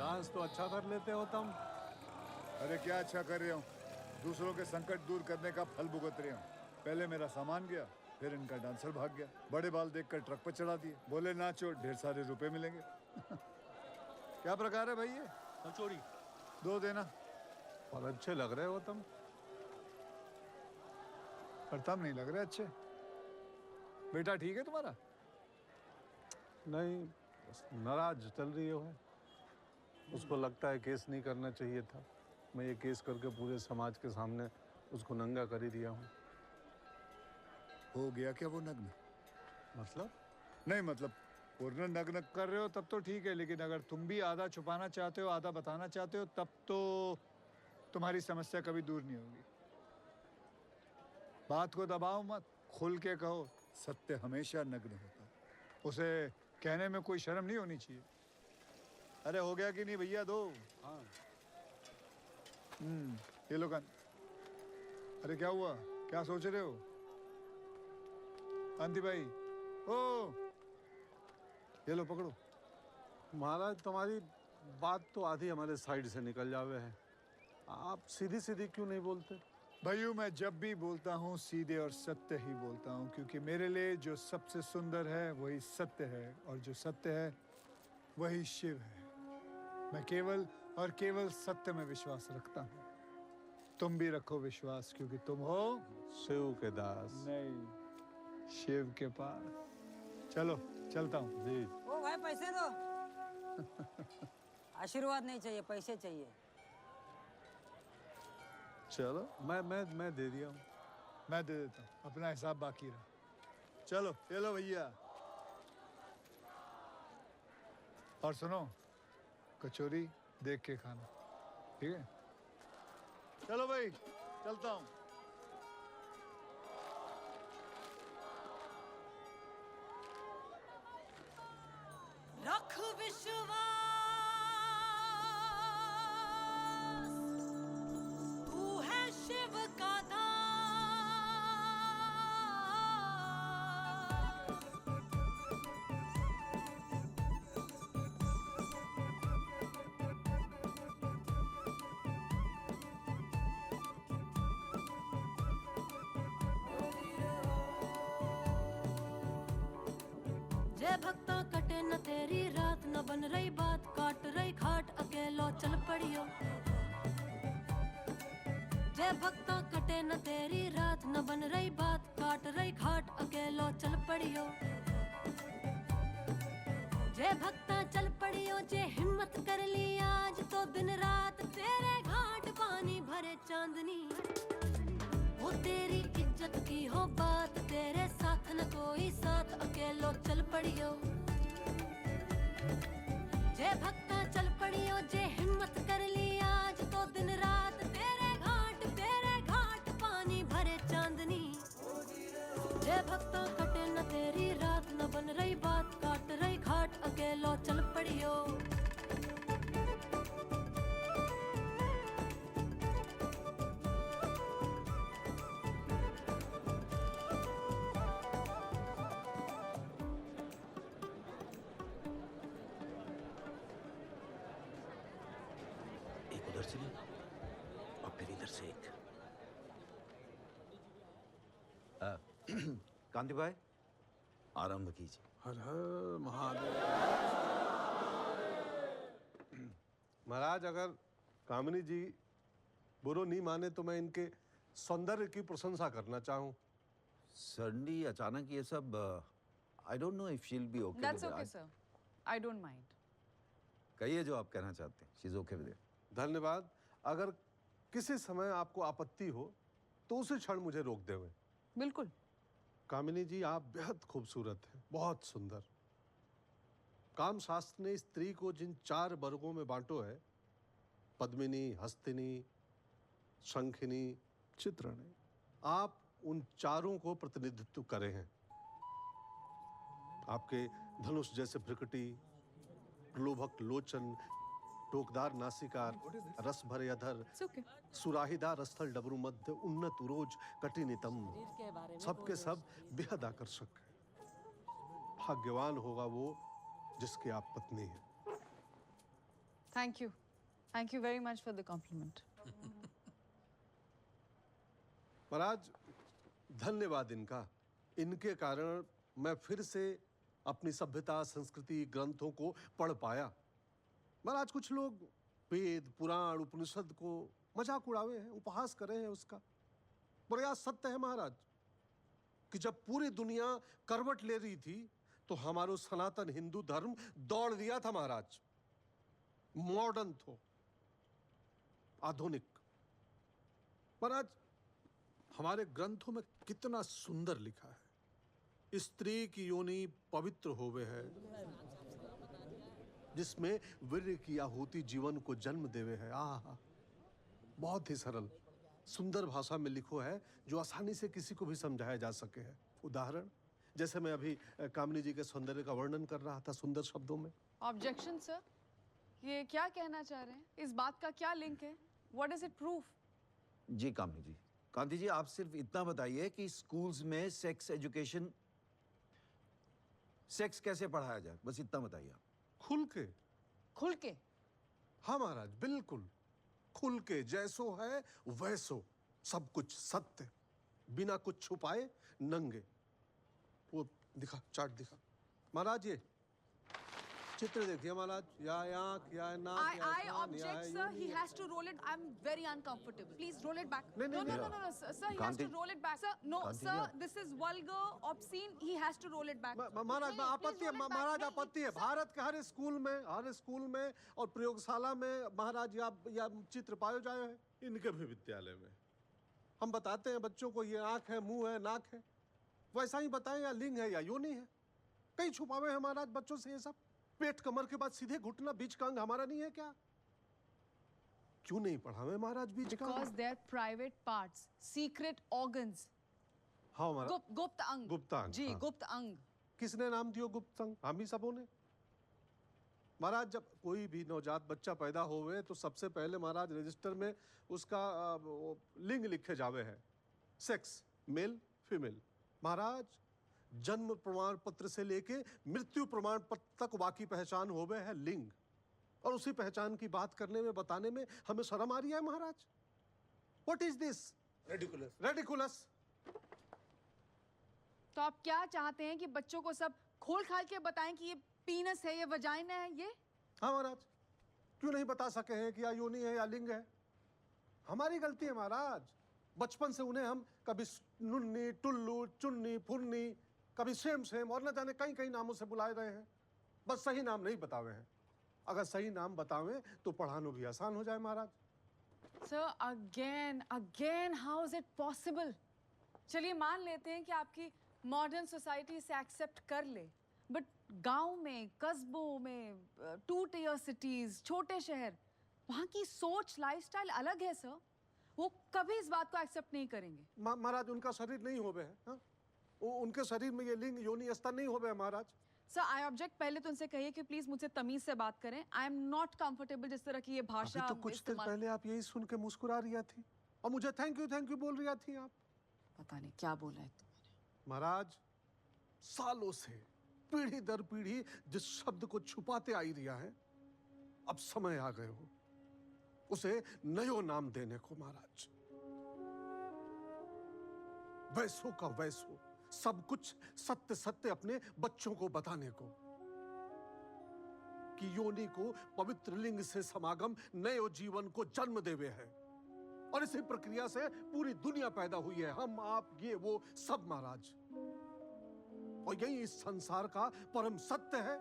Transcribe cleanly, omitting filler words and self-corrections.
Dance तो अच्छा कर लेते हो तुम। अरे क्या अच्छा कर रहे हो, दूसरों के संकट दूर करने का फल भुगत रहे हो। पहले मेरा सामान गया, फिर इनका डांसर भाग गया। बड़े बाल देखकर ट्रक पर चढ़ा दिए, बोले नाचो ढेर सारे रुपए मिलेंगे। क्या प्रकार है भाई ये? कचौड़ी 2 देना। और अच्छे लग रहे हो तुम। प्रताप नहीं लग रहे अच्छे। बेटा ठीक है तुम्हारा? नहीं, बस नाराज चल रही हो है। उसको लगता है केस नहीं करना चाहिए था। मैं ये केस करके पूरे समाज के सामने उसको नंगा कर ही दिया हूँ। हो गया क्या वो नग्न? मतलब? नहीं मतलब पूर्ण नग्न कर रहे हो तब तो ठीक है, लेकिन अगर तुम भी आधा छुपाना चाहते हो आधा बताना चाहते हो तब तो तुम्हारी समस्या कभी दूर नहीं होगी। बात को दबाओ मत, खुल के कहो। सत्य हमेशा नग्न होता है, उसे कहने में कोई शर्म नहीं होनी चाहिए। अरे हो गया कि नहीं भैया? दो। हाँ। ये लो कान। अरे क्या हुआ, क्या सोच रहे हो कांति भाई? ओ ये लो पकड़ो। महाराज तुम्हारी बात तो आधी हमारे साइड से निकल जावे है। आप सीधी सीधी क्यों नहीं बोलते? भाइयों मैं जब भी बोलता हूँ सीधे और सत्य ही बोलता हूँ, क्योंकि मेरे लिए जो सबसे सुंदर है वही सत्य है, और जो सत्य है वही शिव है। मैं केवल और केवल सत्य में विश्वास रखता हूँ। तुम भी रखो विश्वास, क्योंकि तुम हो शिव के दास। नहीं, शिव के पास। चलो चलता हूँ जी। ओ भाई पैसे दो। आशीर्वाद नहीं चाहिए, पैसे चाहिए। चलो मैं दे दिया हूँ। मैं दे देता हूँ, अपना हिसाब बाकी रहा। चलो ये लो भैया। और सुनो, कचौरी देख के खाना, ठीक है? चलो भाई चलता हूँ। रख विश्वास, तू है शिव का दास। जय भक्ता कटे न तेरी रात, न बन रही बात, काट रही खाट अकेलो चल पड़ियो। जय भक्ता कटे न तेरी रात, न बन रही बात, काट रही खाट अकेलो चल पड़ियो। जय भक्ता चल पड़ियो, जे हिम्मत कर ली आज तो दिन रात तेरे घाट पानी भरे चांदनी। वो तेरी इज्जत की हो बात, तेरे साथ न कोई साथ, अकेलो चल पड़ियो। जय भक्ता चल पड़ियो, जे हिम्मत कर ली आज तो दिन रात तेरे घाट पानी भरे चांदनी। जय भक्ता कटे न तेरी रात, न बन रही बात, काट रही घाट अकेलो चल पड़ियो। एक उधर से और फिर इधर से एक। कांति भाई आरंभ कीजिए। हर हर महादेव। महाराज अगर कामिनी जी बुरो नहीं माने तो मैं इनके सौंदर्य की प्रशंसा करना चाहूँ। सडनली अचानक ये सब I don't know if she will be okay. That's okay, sir. I don't mind. कहिए जो आप कहना चाहते हैं। She is okay with it. धन्यवाद। अगर किसी समय आपको आपत्ति हो तो उसी क्षण मुझे रोक देवे। बिल्कुल। कामिनी जी आप बेहद खूबसूरत हैं, बहुत सुंदर। काम शास्त्र ने स्त्री को जिन 4 वर्गों में बांटो है, पद्मिनी, हस्तिनी, शंखिनी, चित्रणी, आप उन चारों को प्रतिनिधित्व करे हैं। आपके धनुष जैसे भ्रुकुटी, प्रलोभक लोचन, टोकदार नासिका, रस भरे अधर, It's okay. सुराहीदार स्थल डबरू मध्य, उन्नत उरोज, कटिनितम, सबके सब बेहद आकर्षक है। भाग्यवान होगा वो जिसकी आप पत्नी हैं। Thank you. Thank you very much for the compliment. महाराज धन्यवाद इनका। इनके कारण मैं फिर से अपनी सभ्यता संस्कृति ग्रंथों को पढ़ पाया। महाराज कुछ लोग वेद पुराण उपनिषद को मजाक उड़ावे हैं, उपहास करे हैं उसका, पर यह सत्य है महाराज कि जब पूरी दुनिया करवट ले रही थी तो हमारो सनातन हिंदू धर्म दौड़ दिया था महाराज। मॉडर्न थो, आधुनिक। महाराज हमारे ग्रंथों में कितना सुंदर लिखा है, स्त्री की योनि पवित्र होवे है, जिसमें वीर्य की आहुति जीवन को जन्म देवे है। आहा, बहुत ही सरल सुंदर भाषा में लिखो है जो आसानी से किसी को भी समझाया जा सके है। उदाहरण जैसे मैं अभी कामिनी जी के सौंदर्य का वर्णन कर रहा था सुंदर शब्दों में। Objection, sir. ये क्या कहना चाह रहे हैं? इस बात का क्या लिंक है? What does it prove? जी कामिनी जी, कांति जी आप सिर्फ इतना बताइए कि स्कूल्स में सेक्स एजुकेशन, सेक्स कैसे पढ़ाया जाए, बस इतना बताइए आप। खुल के। खुल के? हाँ महाराज बिल्कुल खुल के, जैसो है वैसो, सब कुछ सत्य, बिना कुछ छुपाए, नंगे। वो दिखा, चार्ट दिखा महाराज। ये चित्र देखिए महाराज, या आंख या नाक I या कान, या object, है sir. योनि He है। has to roll it. I'm very uncomfortable. Please roll it back. नहीं, No, नहीं, no, नहीं। no, sir. Sir, he has Kanti- to roll it back. Sir, no, Kanti sir. ji, This is vulgar, obscene. He has to roll it back. महाराज नहीं, आपत्ति है, please roll it back. महाराज नहीं, आपत्ति है। sir, Bharat के हर school में और प्रयोगशाला में महाराज या चित्र पाए जाए हैं, इनके भी विद्यालय में। हम बताते हैं बच्चों को ये आंख है, मुंह है, नाक है, वैसा ही बताएं या लिंग है या योनि है। कहीं छुपावे हैं महाराज बच्चों से ये सब। पेट कमर के बाद सीधे घुटना बीच का अंग हमारा नहीं है क्या? क्यों नहीं पढ़ावे महाराज बीच का Because अंग? they're private parts, secret organs. हाँ महाराज, गुप्त अंग। गुप्त अंग, जी, हाँ। गुप्त अंग। किसने नाम दियो गुप्त अंग? हम ही सबों ने। महाराज जब कोई भी नवजात बच्चा पैदा होवे तो सबसे पहले महाराज रजिस्टर में उसका लिंग लिखे जावे है, सेक्स मेल फीमेल। महाराज जन्म प्रमाण पत्र से लेके मृत्यु प्रमाण पत्र तक वाकई पहचान होवे है लिंग, और उसी पहचान की बात करने में बताने में हमें शर्म आ रही है महाराज। What is this? रेडिकुलस। तो आप क्या चाहते हैं कि बच्चों को सब खोल खाल के बताएं कि ये पीनस है, ये वजाइना है, ये? हाँ महाराज, क्यों नहीं बता सके हैं कि या योनि है या लिंग है? हमारी गलती है महाराज। बचपन से उन्हें हम कभी नुन्नी, टुल्लू, चुन्नी, फुन्नी, कभी सेम और न जाने कई कई नामों से बुलाए रहे हैं, बस सही नाम नहीं बतावे हैं। अगर सही नाम बतावें तो पढ़ाना भी आसान हो जाए महाराज। Sir, again, how is it possible? चलिए मान लेते हैं कि आपकी मॉडर्न सोसाइटी से एक्सेप्ट कर ले, बट गांव में, कस्बों में, 2 tier cities, छोटे शहर, वहाँ की सोच, लाइफस्टाइल अलग है सर। वो कभी इस बात को एक्सेप्ट नहीं करेंगे। महाराज उनका शरीर नहीं होवे है, हाँ? उनके शरीर में ये लिंग योनि स्तर नहीं होवे है महाराज। Sir I object. पहले तो उनसे कहिए कि प्लीज मुझसे तमीज से बात करें। आई एम नॉट कंफर्टेबल जिस तरह की ये भाषा अभी तो कुछ देर इस्तेमाल- पहले आप यही सुन के मुस्कुरा रही थी और मुझे थैंक यू बोल रही थी आप। पता नहीं क्या बोला है तुमने। महाराज सालों से पीढ़ी दर पीढ़ी जिस शब्द को छुपाते आई रिया है, अब समय आ गए हो उसे नयो नाम देने को महाराज। वैसो का वैसो, सब कुछ सत्य सत्य अपने बच्चों को बताने को कि योनि को पवित्र लिंग से समागम नयो जीवन को जन्म देवे है, और इसी प्रक्रिया से पूरी दुनिया पैदा हुई है, हम आप ये वो सब महाराज। और यही इस संसार का परम सत्य है।